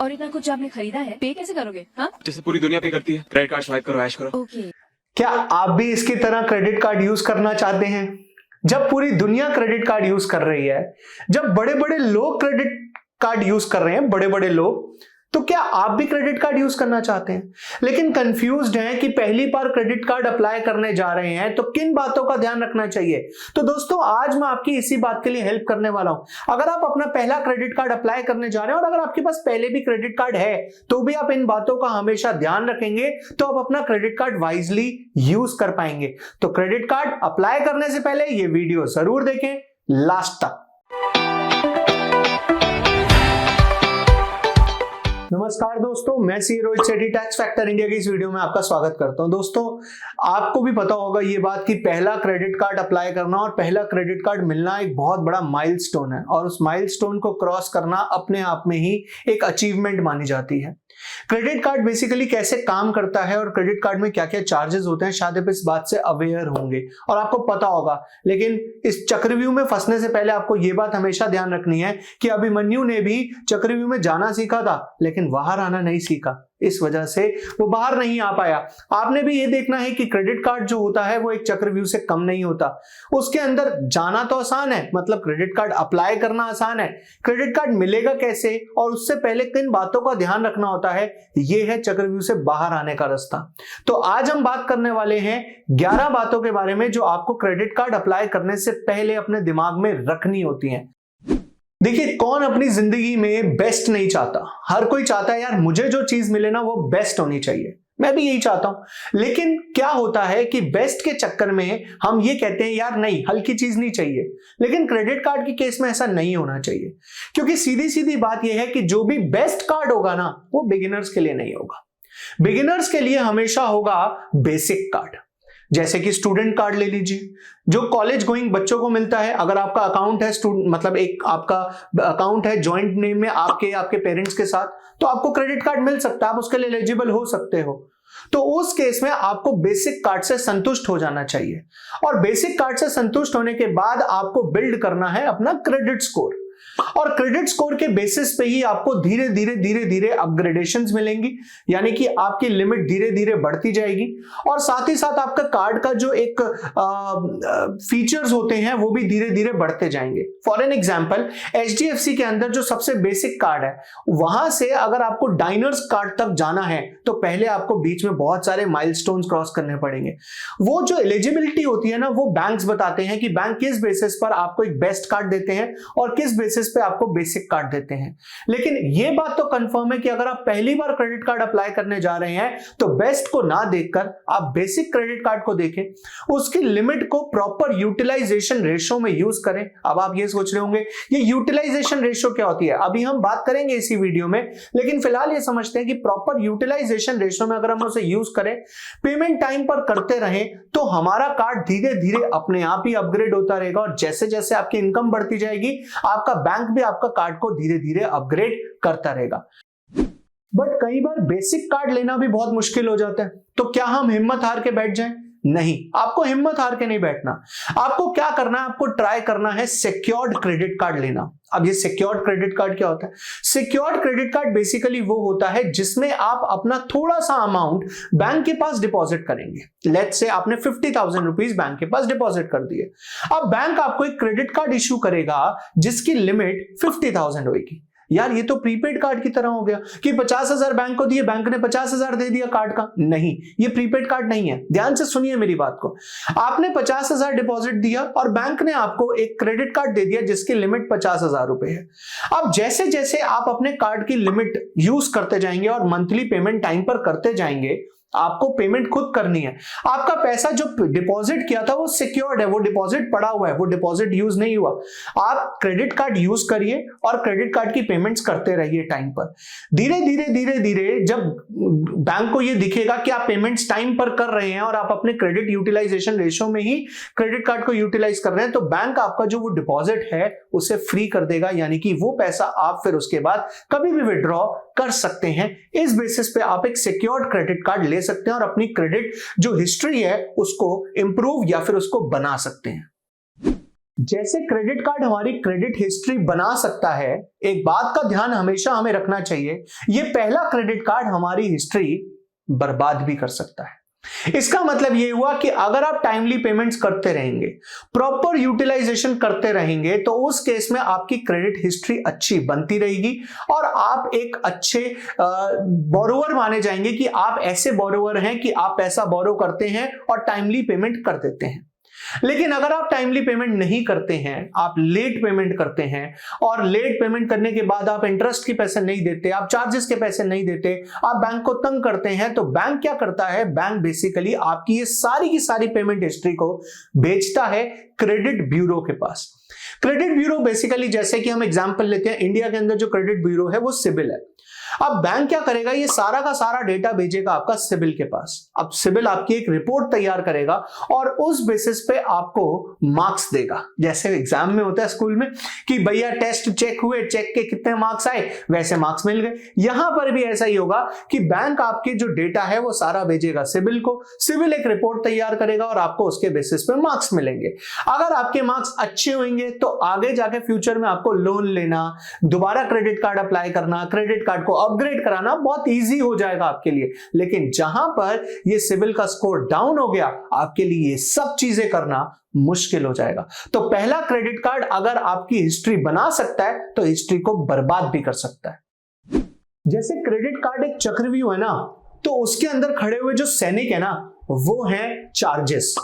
और इतना कुछ आपने खरीदा है, पे कैसे करोगे? हाँ, जैसे पूरी दुनिया पे करती है, क्रेडिट कार्ड स्वाइप करो, ऐश करो। ओके। क्या आप भी इसकी तरह क्रेडिट कार्ड यूज करना चाहते हैं? जब पूरी दुनिया क्रेडिट कार्ड यूज कर रही है, जब बड़े बड़े लोग क्रेडिट कार्ड यूज कर रहे हैं, बड़े बड़े लोग, तो क्या आप भी क्रेडिट कार्ड यूज करना चाहते हैं लेकिन कंफ्यूज्ड हैं कि पहली बार क्रेडिट कार्ड अप्लाई करने जा रहे हैं तो किन बातों का ध्यान रखना चाहिए? तो दोस्तों, आज मैं आपकी इसी बात के लिए हेल्प करने वाला हूं। अगर आप अपना पहला क्रेडिट कार्ड अप्लाई करने जा रहे हैं और अगर आपके पास पहले भी क्रेडिट कार्ड है तो भी आप इन बातों का हमेशा ध्यान रखेंगे तो आप अपना क्रेडिट कार्ड वाइजली यूज कर पाएंगे। तो क्रेडिट कार्ड अप्लाई करने से पहले ये वीडियो जरूर देखें लास्ट तक। नमस्कार दोस्तों, मैं सी रोहित सेठी टैक्स फैक्टर इंडिया की इस वीडियो में आपका स्वागत करता हूं। दोस्तों, आपको भी पता होगा ये बात कि पहला क्रेडिट कार्ड अप्लाई करना और पहला क्रेडिट कार्ड मिलना एक बहुत बड़ा माइलस्टोन है और उस माइलस्टोन को क्रॉस करना अपने आप में ही एक अचीवमेंट मानी जाती है। क्रेडिट कार्ड बेसिकली कैसे काम करता है और क्रेडिट कार्ड में क्या क्या चार्जेस होते हैं, शायद आप इस बात से अवेयर होंगे और आपको पता होगा, लेकिन इस चक्रव्यूह में फंसने से पहले आपको यह बात हमेशा ध्यान रखनी है कि अभिमन्यु ने भी चक्रव्यूह में जाना सीखा था लेकिन बाहर आना नहीं सीखा, इस वजह से वो बाहर नहीं आ पाया। आपने भी ये देखना है कि क्रेडिट कार्ड जो होता है वो एक चक्रव्यूह से कम नहीं होता। उसके अंदर जाना तो आसान है, मतलब क्रेडिट कार्ड अप्लाई करना आसान है, क्रेडिट कार्ड मिलेगा कैसे और उससे पहले किन बातों का ध्यान रखना होता है, ये है चक्रव्यूह से बाहर आने का रास्ता। तो आज हम बात करने वाले हैं 11 बातों के बारे में जो आपको क्रेडिट कार्ड अप्लाई करने से पहले अपने दिमाग में रखनी होती हैं। देखिए, कौन अपनी जिंदगी में बेस्ट नहीं चाहता? हर कोई चाहता है यार मुझे जो चीज मिले ना वो बेस्ट होनी चाहिए, मैं भी यही चाहता हूं। लेकिन क्या होता है कि बेस्ट के चक्कर में हम ये कहते हैं यार नहीं, हल्की चीज नहीं चाहिए। लेकिन क्रेडिट कार्ड के केस में ऐसा नहीं होना चाहिए, क्योंकि सीधी सीधी बात यह है कि जो भी बेस्ट कार्ड होगा ना वो बिगिनर्स के लिए नहीं होगा। बिगिनर्स के लिए हमेशा होगा बेसिक कार्ड, जैसे कि स्टूडेंट कार्ड ले लीजिए जो कॉलेज गोइंग बच्चों को मिलता है। अगर आपका अकाउंट है मतलब एक आपका अकाउंट है जॉइंट नेम में आपके पेरेंट्स के साथ, तो आपको क्रेडिट कार्ड मिल सकता है, आप उसके लिए एलिजिबल हो सकते हो। तो उस केस में आपको बेसिक कार्ड से संतुष्ट हो जाना चाहिए और बेसिक कार्ड से संतुष्ट होने के बाद आपको बिल्ड करना है अपना क्रेडिट स्कोर और क्रेडिट स्कोर के बेसिस पे ही आपको धीरे धीरे अपग्रेडेशंस मिलेंगी, यानी कि आपकी लिमिट धीरे धीरे बढ़ती जाएगी और साथ ही साथ आपका कार्ड का जो एक फीचर्स होते हैं वो भी धीरे धीरे बढ़ते जाएंगे। फॉर एन एग्जांपल, HDFC के अंदर जो सबसे बेसिक कार्ड है वहां से अगर आपको डाइनर्स कार्ड तक जाना है तो पहले आपको बीच में बहुत सारे माइलस्टोन्स क्रॉस करने पड़ेंगे। वो जो एलिजिबिलिटी होती है ना, वो बैंक्स बताते हैं कि बैंक किस बेसिस पर आपको एक बेस्ट कार्ड देते हैं और किस बेसिस पे आपको बेसिक कार्ड देते हैं। लेकिन ये बात तो कंफर्म है कि अगर आप पहली बार क्रेडिट कार्ड अप्लाई करने जा रहे हैं तो बेस्ट को ना देखकर आप बेसिक क्रेडिट कार्ड को देखें, उसकी लिमिट को प्रॉपर यूटिलाइजेशन रेशियो में यूज करें। अब आप ये सोच रहे होंगे ये यूटिलाइजेशन रेशियो क्या होती है, अभी हम बात करेंगे इसी वीडियो में, लेकिन फिलहाल ये समझते हैं कि प्रॉपर यूटिलाइजेशन रेशियो में अगर हम उसे यूज करें, पेमेंट टाइम पर करते रहें, तो हमारा कार्ड धीरे धीरे अपने आप ही अपग्रेड होता रहेगा और जैसे जैसे आपकी इनकम बढ़ती जाएगी आपका बैंक भी आपका कार्ड को धीरे धीरे अपग्रेड करता रहेगा। बट कई बार बेसिक कार्ड लेना भी बहुत मुश्किल हो जाता है, तो क्या हम हिम्मत हार के बैठ जाएं? नहीं, आपको हिम्मत हार के नहीं बैठना। आपको क्या करना है, आपको ट्राई करना है सिक्योर्ड क्रेडिट कार्ड लेना। अब ये सिक्योर्ड क्रेडिट कार्ड क्या होता है? सिक्योर्ड क्रेडिट कार्ड बेसिकली वो होता है जिसमें आप अपना थोड़ा सा अमाउंट बैंक के पास डिपॉजिट करेंगे। लेट्स से आपने 50,000 रुपीज बैंक के पास डिपॉजिट कर दिए। अब बैंक आपको एक क्रेडिट कार्ड इश्यू करेगा जिसकी लिमिट 50,000 होगी। यार ये तो प्रीपेड कार्ड की तरह हो गया कि 50,000 बैंक को दिए, बैंक ने 50,000 दे दिया कार्ड का। नहीं, ये प्रीपेड कार्ड नहीं है। ध्यान से सुनिए मेरी बात को। आपने 50,000 डिपॉजिट दिया और बैंक ने आपको एक क्रेडिट कार्ड दे दिया जिसकी लिमिट 50,000 रुपए है। अब जैसे जैसे आप अपने कार्ड की लिमिट यूज करते जाएंगे और मंथली पेमेंट टाइम पर करते जाएंगे, आपको पेमेंट खुद करनी है। आपका पैसा जो डिपॉजिट किया था वो सिक्योर्ड है, वो डिपॉजिट पड़ा हुआ है, वो डिपॉजिट यूज नहीं हुआ। आप क्रेडिट कार्ड यूज करिए और क्रेडिट कार्ड की पेमेंट्स करते रहिए टाइम पर। धीरे धीरे जब बैंक को ये दिखेगा कि आप पेमेंट्स टाइम पर कर रहे हैं और आप अपने क्रेडिट यूटिलाइजेशन रेशियो में ही क्रेडिट कार्ड को यूटिलाइज कर रहे हैं, तो बैंक आपका जो वो डिपॉजिट है उसे फ्री कर देगा, यानी कि वो पैसा आप फिर उसके बाद कभी भी विड्रॉ कर सकते हैं। इस बेसिस पे आप एक सिक्योर्ड क्रेडिट कार्ड ले सकते हैं और अपनी क्रेडिट जो हिस्ट्री है उसको इंप्रूव या फिर उसको बना सकते हैं। जैसे क्रेडिट कार्ड हमारी क्रेडिट हिस्ट्री बना सकता है, एक बात का ध्यान हमेशा हमें रखना चाहिए, ये पहला क्रेडिट कार्ड हमारी हिस्ट्री बर्बाद भी कर सकता है। इसका मतलब ये हुआ कि अगर आप टाइमली पेमेंट्स करते रहेंगे, प्रॉपर यूटिलाइजेशन करते रहेंगे, तो उस केस में आपकी क्रेडिट हिस्ट्री अच्छी बनती रहेगी और आप एक अच्छे बोरोवर माने जाएंगे कि आप ऐसे बोरोवर हैं कि आप पैसा बोरो करते हैं और टाइमली पेमेंट कर देते हैं। लेकिन अगर आप टाइमली पेमेंट नहीं करते हैं, आप लेट पेमेंट करते हैं और लेट पेमेंट करने के बाद आप इंटरेस्ट के पैसे नहीं देते, आप चार्जेस के पैसे नहीं देते, आप बैंक को तंग करते हैं, तो बैंक क्या करता है, बैंक बेसिकली आपकी ये सारी की सारी पेमेंट हिस्ट्री को बेचता है क्रेडिट ब्यूरो के पास। क्रेडिट ब्यूरो बेसिकली, जैसे कि हम एग्जांपल लेते हैं, इंडिया के अंदर जो क्रेडिट ब्यूरो है वो सिबिल है। अब बैंक क्या करेगा, ये सारा का सारा डेटा भेजेगा आपका सिबिल के पास। अब सिबिल आपकी एक रिपोर्ट तैयार करेगा और उस बेसिस पे आपको मार्क्स देगा। जैसे एग्जाम में होता है स्कूल में कि भैया टेस्ट चेक हुए, चेक के कितने मार्क्स आए, वैसे मार्क्स मिल गए। यहां पर भी ऐसा ही होगा कि बैंक आपके जो डेटा है वो सारा भेजेगा सिबिल को, सिबिल एक रिपोर्ट तैयार करेगा और आपको उसके बेसिस पे मार्क्स मिलेंगे। अगर आपके मार्क्स अच्छे होंगे तो आगे जाके फ्यूचर में आपको लोन लेना, दोबारा क्रेडिट कार्ड अप्लाई करना, क्रेडिट कार्ड को अपग्रेड कराना बहुत इजी हो जाएगा आपके लिए। लेकिन जहां पर ये सिबिल का स्कोर डाउन हो गया, आपके लिए ये सब चीजें करना मुश्किल हो जाएगा। तो पहला क्रेडिट कार्ड अगर आपकी हिस्ट्री बना सकता है तो हिस्ट्री को बर्बाद भी कर सकता है। जैसे क्रेडिट कार्ड एक चक्रव्यूह है ना, तो उसके अंदर खड़े हुए जो सैनिक है ना, वो है चार्जेस।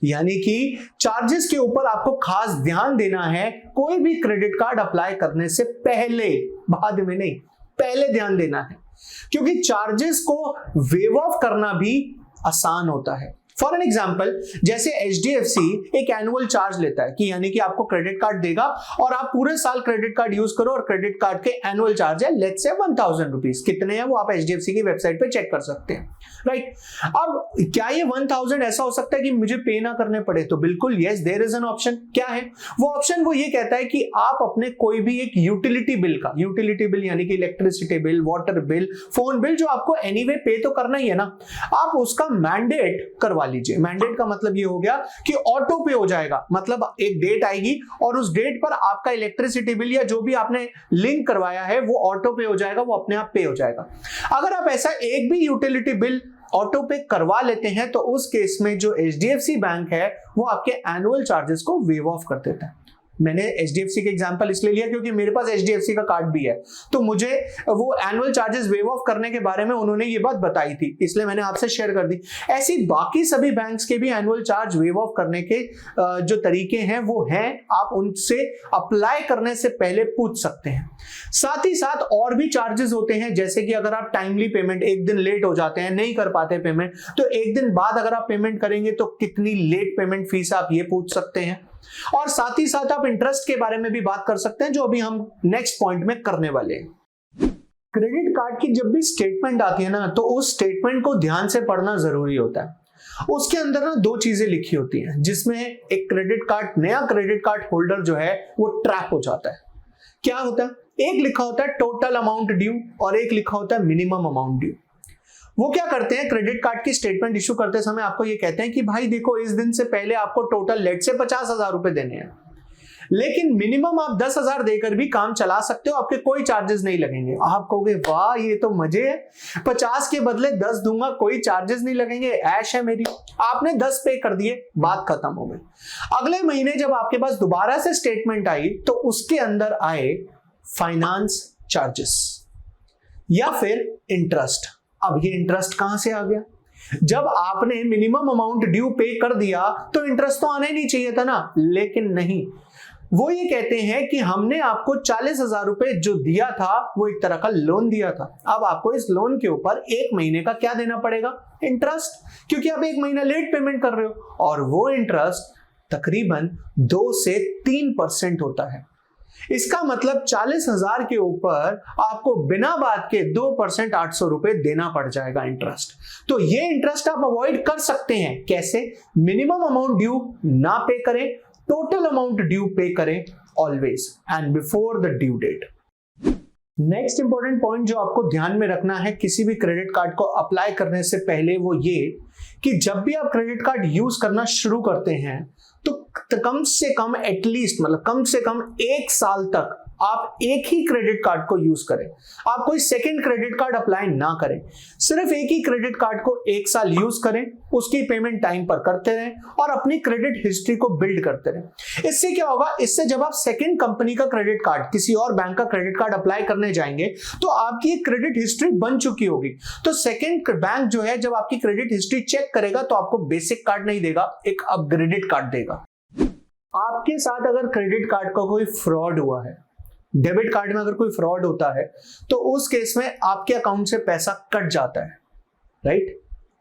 यानी कि चार्जेस के ऊपर आपको खास ध्यान देना है कोई भी क्रेडिट कार्ड अप्लाई करने से पहले, बाद में नहीं, पहले ध्यान देना है, क्योंकि चार्जेस को वेव ऑफ करना भी आसान होता है। फॉर एन एग्जाम्पल, जैसे HDFC एक एनुअल चार्ज लेता है कि यानी कि आपको क्रेडिट कार्ड देगा और आप पूरे साल क्रेडिट कार्ड यूज करो और क्रेडिट कार्ड के एनुअल चार्ज है लेट्स से 1000 रुपीज। कितने हैं वो आप HDFC की वेबसाइट पे चेक कर सकते हैं, राइट। अब क्या ये 1000 ऐसा हो सकता है कि मुझे पे ना करने पड़े? तो बिल्कुल yes, there is an option. क्या है वो ऑप्शन? वो ये कहता है कि आप अपने कोई भी एक यूटिलिटी बिल का, यूटिलिटी बिल यानी कि electricity bill, water bill, phone bill, जो आपको एनीवे पे तो करना ही है ना, आप उसका मैंडेट करवा लीजिए। मैंडेट का मतलब ये हो गया कि ऑटो पे हो जाएगा, मतलब एक डेट आएगी और उस डेट पर आपका इलेक्ट्रिसिटी बिल या जो भी आपने लिंक करवाया है वो ऑटो पे हो जाएगा, वो अपने आप पे हो जाएगा। अगर आप ऐसा एक भी यूटिलिटी बिल ऑटो पे करवा लेते हैं तो उस केस में जो HDFC बैंक है वो आपके एनुअल चार्जेस को वेव ऑफ कर देता है। मैंने HDFC के एग्जांपल इसलिए लिया क्योंकि मेरे पास HDFC का कार्ड भी है, तो मुझे वो एनुअल चार्जेस वेव ऑफ करने के बारे में उन्होंने ये बात बताई थी, इसलिए मैंने आपसे शेयर कर दी। ऐसी बाकी सभी बैंक्स के भी एनुअल चार्ज वेव ऑफ करने के जो तरीके हैं वो हैं, आप उनसे अप्लाई करने से पहले पूछ सकते हैं। साथ ही साथ और भी चार्जेस होते हैं, जैसे कि अगर आप टाइमली पेमेंट, एक दिन लेट हो जाते हैं, नहीं कर पाते पेमेंट, तो एक दिन बाद अगर आप पेमेंट करेंगे तो कितनी लेट पेमेंट फीस आप ये पूछ सकते हैं। और साथ ही साथ आप इंटरेस्ट के बारे में भी बात कर सकते हैं, जो अभी हम नेक्स्ट पॉइंट में करने वाले हैं। क्रेडिट कार्ड की जब भी स्टेटमेंट आती है ना, तो उस स्टेटमेंट को ध्यान से पढ़ना जरूरी होता है। उसके अंदर ना दो चीजें लिखी होती हैं, जिसमें एक क्रेडिट कार्ड, नया क्रेडिट कार्ड होल्डर जो है वो ट्रैप हो जाता है। क्या होता है? एक लिखा होता है टोटल अमाउंट ड्यू और एक लिखा होता है मिनिमम अमाउंट ड्यू। वो क्या करते हैं, क्रेडिट कार्ड की स्टेटमेंट इशू करते समय आपको ये कहते हैं कि भाई देखो, इस दिन से पहले आपको टोटल लेट से 50,000 रुपए देने हैं, लेकिन मिनिमम आप 10,000 देकर भी काम चला सकते हो, आपके कोई चार्जेस नहीं लगेंगे। आप कहोगे वाह ये तो मजे है, 50 के बदले 10 दूंगा, कोई चार्जेस नहीं लगेंगे, ऐश है मेरी। आपने 10 पे कर दिए, बात खत्म हो गई। अगले महीने जब आपके पास दोबारा से स्टेटमेंट आई तो उसके अंदर आए फाइनेंस चार्जेस या फिर इंटरेस्ट। अब ये इंटरेस्ट कहां से आ गया? जब आपने मिनिमम अमाउंट ड्यू पे कर दिया तो इंटरेस्ट तो आना ही नहीं चाहिए था ना, लेकिन नहीं, वो ये कहते हैं कि हमने आपको 40,000 रुपए जो दिया था वो एक तरह का लोन दिया था, अब आपको इस लोन के ऊपर एक महीने का क्या देना पड़ेगा? इंटरेस्ट, क्योंकि आप एक महीना लेट पेमेंट कर रहे हो, और वो इंटरेस्ट तकरीबन 2 से 3% होता है। इसका मतलब 40,000 के ऊपर आपको बिना बात के 2% 800 रुपए देना पड़ जाएगा इंटरेस्ट। तो ये इंटरेस्ट आप अवॉइड कर सकते हैं। कैसे? मिनिमम अमाउंट ड्यू ना पे करें, टोटल अमाउंट ड्यू पे करें always and before the due date. Next important point जो आपको ध्यान में रखना है किसी भी क्रेडिट कार्ड को अप्लाई करने से पहले, वो ये कि जब भी आप क्रेडिट कार्ड यूज करना शुरू करते हैं तो कम से कम एटलीस्ट मतलब कम से कम 1 साल तक आप एक ही क्रेडिट कार्ड को यूज करें। आप कोई सेकंड क्रेडिट कार्ड अप्लाई ना करें, सिर्फ एक ही क्रेडिट कार्ड को 1 साल यूज करें, उसकी पेमेंट टाइम पर करते रहें और अपनी क्रेडिट हिस्ट्री को बिल्ड करते रहें। इससे क्या होगा, इससे जब आप सेकंड कंपनी का क्रेडिट कार्ड, किसी और बैंक का क्रेडिट कार्ड अप्लाई करने जाएंगे तो आपकी क्रेडिट हिस्ट्री बन चुकी होगी। तो सेकंड बैंक जो है जब आपकी क्रेडिट हिस्ट्री चेक करेगा तो आपको बेसिक कार्ड नहीं देगा, एक अपग्रेडेड कार्ड देगा। आपके साथ अगर क्रेडिट कार्ड का कोई फ्रॉड हुआ है, डेबिट कार्ड में अगर कोई फ्रॉड होता है तो उस केस में आपके अकाउंट से पैसा कट जाता है, राइट?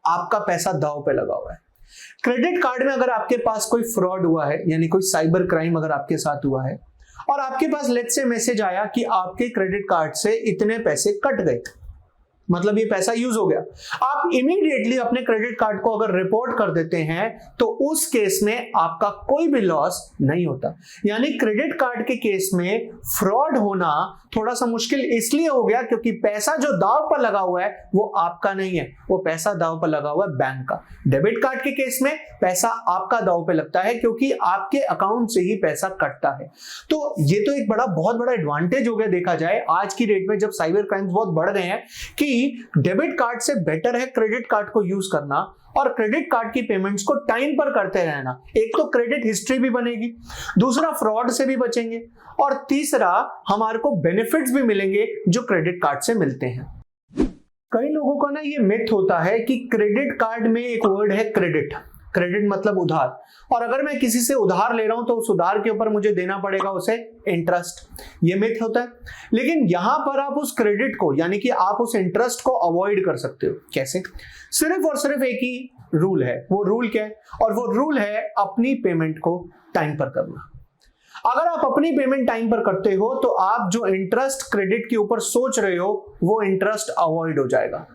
आपका पैसा दांव पे लगा हुआ है। क्रेडिट कार्ड में अगर आपके पास कोई फ्रॉड हुआ है, यानी कोई साइबर क्राइम अगर आपके साथ हुआ है और आपके पास लेट्स से मैसेज आया कि आपके क्रेडिट कार्ड से इतने पैसे कट गए, मतलब ये पैसा यूज हो गया, आप इमीडिएटली अपने क्रेडिट कार्ड को अगर रिपोर्ट कर देते हैं तो उस केस में आपका कोई भी लॉस नहीं होता। यानी क्रेडिट कार्ड के केस में फ्रॉड होना थोड़ा सा मुश्किल इसलिए हो गया क्योंकि पैसा जो दांव पर लगा हुआ है वो आपका नहीं है, वो पैसा दांव पर लगा हुआ है बैंक का। डेबिट कार्ड के केस में पैसा आपका दांव पे लगता है क्योंकि आपके अकाउंट से ही पैसा कटता है। तो ये तो एक बहुत बड़ा एडवांटेज हो गया देखा जाए आज की डेट में, जब साइबर क्राइम्स बहुत बढ़ गए हैं, कि डेबिट कार्ड से बेटर है क्रेडिट कार्ड को यूज करना और क्रेडिट कार्ड की पेमेंट्स को टाइम पर करते रहना। एक तो क्रेडिट हिस्ट्री भी बनेगी, दूसरा फ्रॉड से भी बचेंगे और तीसरा हमारे को बेनिफिट्स भी मिलेंगे जो क्रेडिट कार्ड से मिलते हैं। कई लोगों का ना ये मिथ होता है कि क्रेडिट कार्ड में एक वर्ड है क्रेडिट, क्रेडिट मतलब उधार, और अगर मैं किसी से उधार ले रहा हूं तो उस उधार के ऊपर मुझे देना पड़ेगा उसे इंटरेस्ट, ये मिथ होता है। लेकिन यहां पर आप उस क्रेडिट को यानी कि आप उस इंटरेस्ट को अवॉइड कर सकते हो। कैसे? सिर्फ और सिर्फ एक ही रूल है। वो रूल क्या है? और वो रूल है अपनी पेमेंट को टाइम पर करना। अगर आप अपनी पेमेंट टाइम पर करते हो तो आप जो इंटरेस्ट क्रेडिट के ऊपर सोच रहे हो वो इंटरेस्ट अवॉइड हो जाएगा।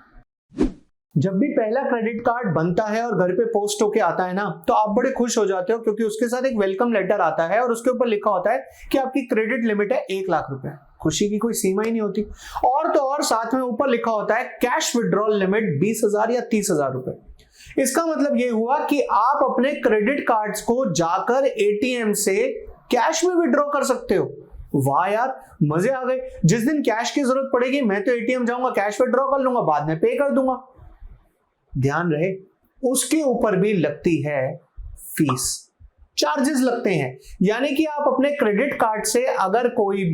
जब भी पहला क्रेडिट कार्ड बनता है और घर पे पोस्ट होके आता है ना, तो आप बड़े खुश हो जाते हो क्योंकि उसके साथ एक वेलकम लेटर आता है और उसके ऊपर लिखा होता है कि आपकी क्रेडिट लिमिट है 1 लाख रुपए। खुशी की कोई सीमा ही नहीं होती। और तो और साथ में ऊपर लिखा होता है कैश विड्रॉल लिमिट 20,000 या 30,000 रुपए। इसका मतलब ये हुआ कि आप अपने क्रेडिट कार्ड्स को जाकर एटीएम से कैश में विड्रॉ कर सकते हो। वाह यार, मजे आ गए। जिस दिन कैश की जरूरत पड़ेगी मैं तो एटीएम जाऊंगा, कैश विड्रॉ कर लूंगा, बाद में पे कर दूंगा। ध्यान रहे उसके ऊपर भी लगती है फीस, चार्जेस लगते हैं। यानी कि आप अपने क्रेडिट कार्ड से अगर कोई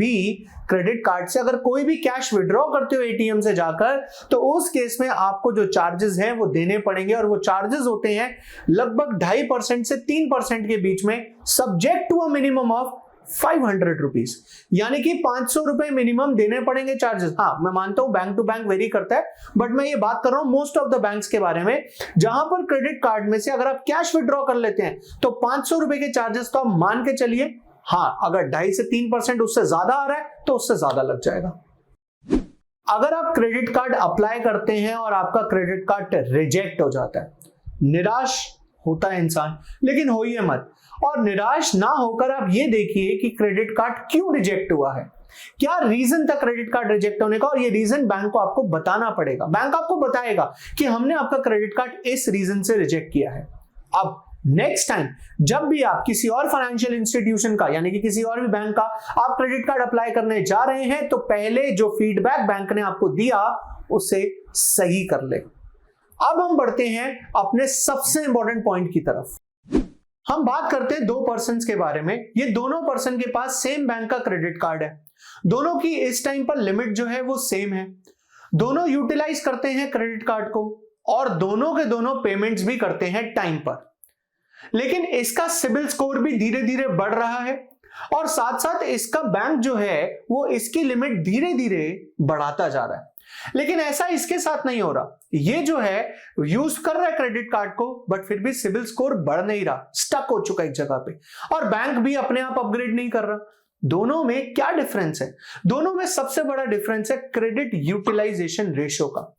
भी कैश विड्रॉ करते हो एटीएम से जाकर, तो उस केस में आपको जो चार्जेस हैं वो देने पड़ेंगे और वो चार्जेस होते हैं लगभग 2.5% से 3% के बीच में, subject to a minimum of 500 rupees. यानी कि 500 रुपए मिनिमम देने पड़ेंगे चार्जेस। हाँ, मैं मानता हूं बैंक टू बैंक वेरी करता है, बट मैं ये बात कर रहा हूं मोस्ट ऑफ द बैंक्स के बारे में, जहां पर क्रेडिट कार्ड में से अगर आप कैश विड्रॉ कर लेते हैं तो 500 रुपए के चार्जेस तो आप मान के चलिए। हाँ, अगर 2.5 से 3% उससे ज्यादा आ रहा है तो उससे ज्यादा लग जाएगा। अगर आप क्रेडिट कार्ड अप्लाई करते हैं और आपका क्रेडिट कार्ड रिजेक्ट हो जाता है, निराश होता है इंसान, लेकिन होइए मत। और निराश ना होकर आप ये देखिए कि क्रेडिट कार्ड क्यों रिजेक्ट हुआ है, क्या रीजन था क्रेडिट कार्ड रिजेक्ट होने का, और ये रीजन बैंक को आपको बताना पड़ेगा। बैंक आपको बताएगा कि हमने आपका क्रेडिट कार्ड इस रीजन से रिजेक्ट किया है। अब नेक्स्ट टाइम जब भी आप किसी और फाइनेंशियल इंस्टीट्यूशन का यानी कि किसी और भी बैंक का आप क्रेडिट कार्ड अप्लाई करने जा रहे हैं तो पहले जो फीडबैक बैंक ने आपको दिया उसे सही कर ले। अब हम बढ़ते हैं अपने सबसे इंपॉर्टेंट पॉइंट की तरफ। हम बात करते हैं 2 पर्सन्स के बारे में। ये दोनों पर्सन के पास सेम बैंक का क्रेडिट कार्ड है, दोनों की इस टाइम पर लिमिट जो है वो सेम है, दोनों यूटिलाइज करते हैं क्रेडिट कार्ड को और दोनों के दोनों पेमेंट्स भी करते हैं टाइम पर। लेकिन इसका सिबिल स्कोर भी धीरे धीरे बढ़ रहा है और साथ साथ इसका बैंक जो है वो इसकी लिमिट धीरे धीरे बढ़ाता जा रहा है। लेकिन ऐसा इसके साथ नहीं हो रहा, ये जो है यूज कर रहा है क्रेडिट कार्ड को बट फिर भी सिबिल स्कोर बढ़ नहीं रहा, स्टक हो चुका है एक जगह पे, और बैंक भी अपने आप अपग्रेड नहीं कर रहा। दोनों में क्या डिफरेंस है? दोनों में सबसे बड़ा डिफरेंस है क्रेडिट यूटिलाइजेशन रेशियो का।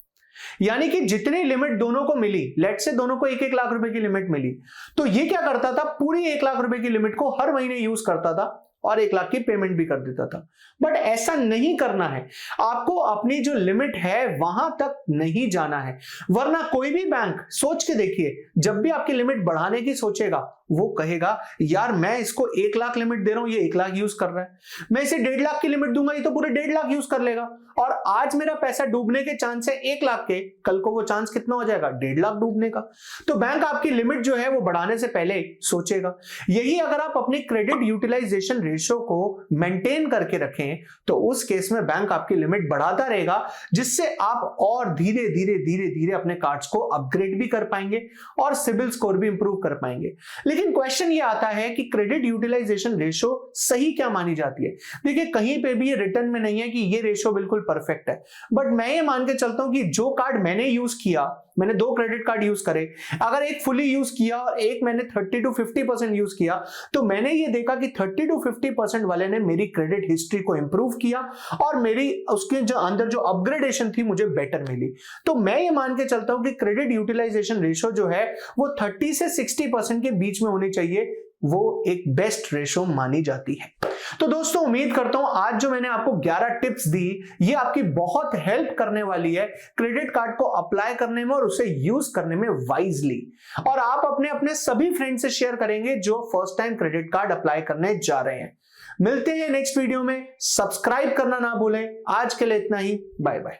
यानी कि जितनी लिमिट दोनों को मिली, लेट से दोनों को 1-1 लाख रुपए की लिमिट मिली, तो ये क्या करता था, पूरी 1 लाख रुपए की लिमिट को हर महीने यूज करता था और 1 लाख की पेमेंट भी कर देता था। बट ऐसा नहीं करना है, आपको अपनी जो लिमिट है वहां तक नहीं जाना है, वरना कोई भी बैंक, सोच के देखिए, जब भी आपकी लिमिट बढ़ाने की सोचेगा वो कहेगा यार मैं इसको 1 लाख लिमिट दे रहा हूं, ये 1 लाख यूज कर रहा है, मैं इसे 1.5 लाख की लिमिट दूंगा, ये तो पूरे 1.5 लाख यूज कर लेगा, और आज मेरा पैसा डूबने के चांस है 1 लाख के, कल को वो चांस कितना हो जाएगा, 1.5 लाख डूबने का। तो बैंक आपकी लिमिट जो है वो बढ़ाने से पहले सोचेगा। यही अगर आप अपनी क्रेडिट यूटिलाइजेशन रेशियो को मेंटेन करके रखें तो उस केस में बैंक आपकी लिमिट बढ़ाता रहेगा, जिससे आप और धीरे धीरे धीरे धीरे अपने कार्ड्स को अपग्रेड भी कर पाएंगे और सिबिल स्कोर भी इंप्रूव कर पाएंगे। लेकिन क्वेश्चन ये आता है कि क्रेडिट यूटिलाइजेशन रेशियो सही क्या मानी जाती है। देखिए कहीं पे भी ये रिटर्न में नहीं है कि ये रेशियो बिल्कुल परफेक्ट है, बट मैं ये मान के चलता हूं कि जो कार्ड मैंने यूज किया, मैंने 2 क्रेडिट कार्ड यूज करे, अगर एक फुली यूज किया और एक मैंने 30 to 50% यूज किया, तो मैंने ये देखा कि 30 to 50% वाले ने मेरी क्रेडिट हिस्ट्री को इंप्रूव किया और मेरी उसके जो अंदर जो अपग्रेडेशन थी मुझे बेटर मिली। तो मैं ये मान के चलता हूं कि क्रेडिट यूटिलाइजेशन रेशियो जो है वो 30 से 60% के बीच में होनी चाहिए, वो एक बेस्ट रेशियो मानी जाती है। तो दोस्तों उम्मीद करता हूं आज जो मैंने आपको 11 टिप्स दी ये आपकी बहुत हेल्प करने वाली है क्रेडिट कार्ड को अप्लाई करने में और उसे यूज करने में वाइजली, और आप अपने अपने सभी फ्रेंड से शेयर करेंगे जो first time credit card apply करने जा रहे हैं। मिलते हैं नेक्स्ट वीडियो में, सब्सक्राइब करना ना भूलें। आज के लिए इतना ही, बाय बाय।